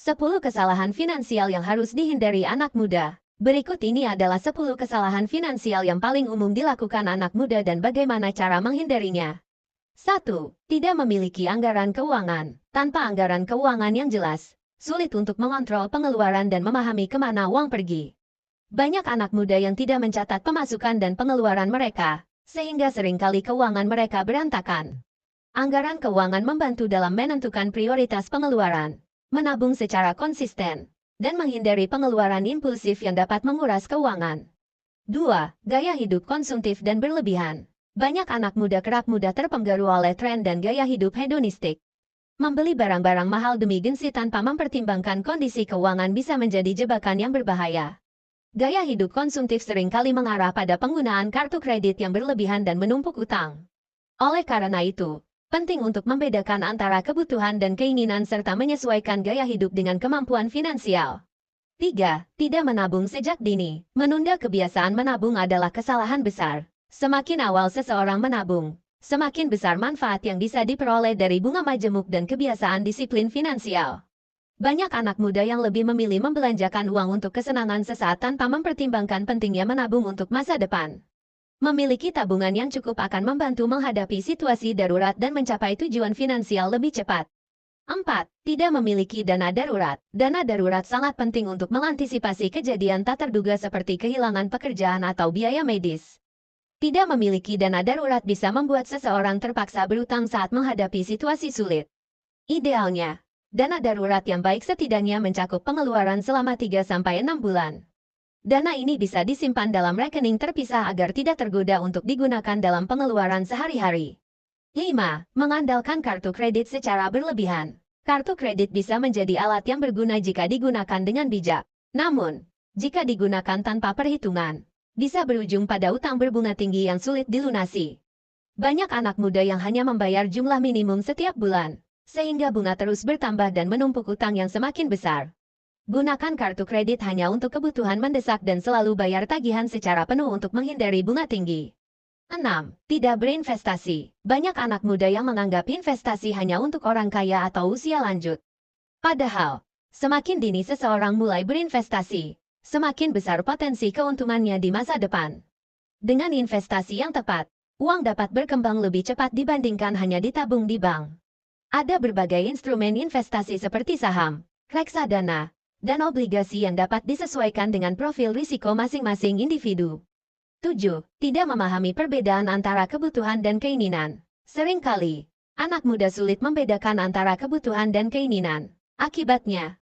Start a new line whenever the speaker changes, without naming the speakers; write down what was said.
10 kesalahan finansial yang harus dihindari anak muda. Berikut ini adalah 10 kesalahan finansial yang paling umum dilakukan anak muda dan bagaimana cara menghindarinya. 1. Tidak memiliki anggaran keuangan. Tanpa anggaran keuangan yang jelas, sulit untuk mengontrol pengeluaran dan memahami kemana uang pergi. Banyak anak muda yang tidak mencatat pemasukan dan pengeluaran mereka, sehingga seringkali keuangan mereka berantakan. Anggaran keuangan membantu dalam menentukan prioritas pengeluaran, menabung secara konsisten, dan menghindari pengeluaran impulsif yang dapat menguras keuangan. 2. Gaya hidup konsumtif dan berlebihan. Banyak anak muda kerap mudah terpengaruh oleh tren dan gaya hidup hedonistik. Membeli barang-barang mahal demi gengsi tanpa mempertimbangkan kondisi keuangan bisa menjadi jebakan yang berbahaya. Gaya hidup konsumtif seringkali mengarah pada penggunaan kartu kredit yang berlebihan dan menumpuk utang. Oleh karena itu, penting untuk membedakan antara kebutuhan dan keinginan serta menyesuaikan gaya hidup dengan kemampuan finansial. 3. Tidak menabung sejak dini. Menunda kebiasaan menabung adalah kesalahan besar. Semakin awal seseorang menabung, semakin besar manfaat yang bisa diperoleh dari bunga majemuk dan kebiasaan disiplin finansial. Banyak anak muda yang lebih memilih membelanjakan uang untuk kesenangan sesaat tanpa mempertimbangkan pentingnya menabung untuk masa depan. Memiliki tabungan yang cukup akan membantu menghadapi situasi darurat dan mencapai tujuan finansial lebih cepat. 4. Tidak memiliki dana darurat. Dana darurat sangat penting untuk mengantisipasi kejadian tak terduga seperti kehilangan pekerjaan atau biaya medis. Tidak memiliki dana darurat bisa membuat seseorang terpaksa berutang saat menghadapi situasi sulit. Idealnya, dana darurat yang baik setidaknya mencakup pengeluaran selama 3-6 bulan. Dana ini bisa disimpan dalam rekening terpisah agar tidak tergoda untuk digunakan dalam pengeluaran sehari-hari. 5. Mengandalkan kartu kredit secara berlebihan. Kartu kredit bisa menjadi alat yang berguna jika digunakan dengan bijak. Namun, jika digunakan tanpa perhitungan, bisa berujung pada utang berbunga tinggi yang sulit dilunasi. Banyak anak muda yang hanya membayar jumlah minimum setiap bulan, sehingga bunga terus bertambah dan menumpuk utang yang semakin besar. Gunakan kartu kredit hanya untuk kebutuhan mendesak dan selalu bayar tagihan secara penuh untuk menghindari bunga tinggi. 6. Tidak berinvestasi. Banyak anak muda yang menganggap investasi hanya untuk orang kaya atau usia lanjut. Padahal, semakin dini seseorang mulai berinvestasi, semakin besar potensi keuntungannya di masa depan. Dengan investasi yang tepat, uang dapat berkembang lebih cepat dibandingkan hanya ditabung di bank. Ada berbagai instrumen investasi seperti saham, reksadana, dan obligasi yang dapat disesuaikan dengan profil risiko masing-masing individu. 7. Tidak memahami perbedaan antara kebutuhan dan keinginan. Seringkali, anak muda sulit membedakan antara kebutuhan dan keinginan. Akibatnya,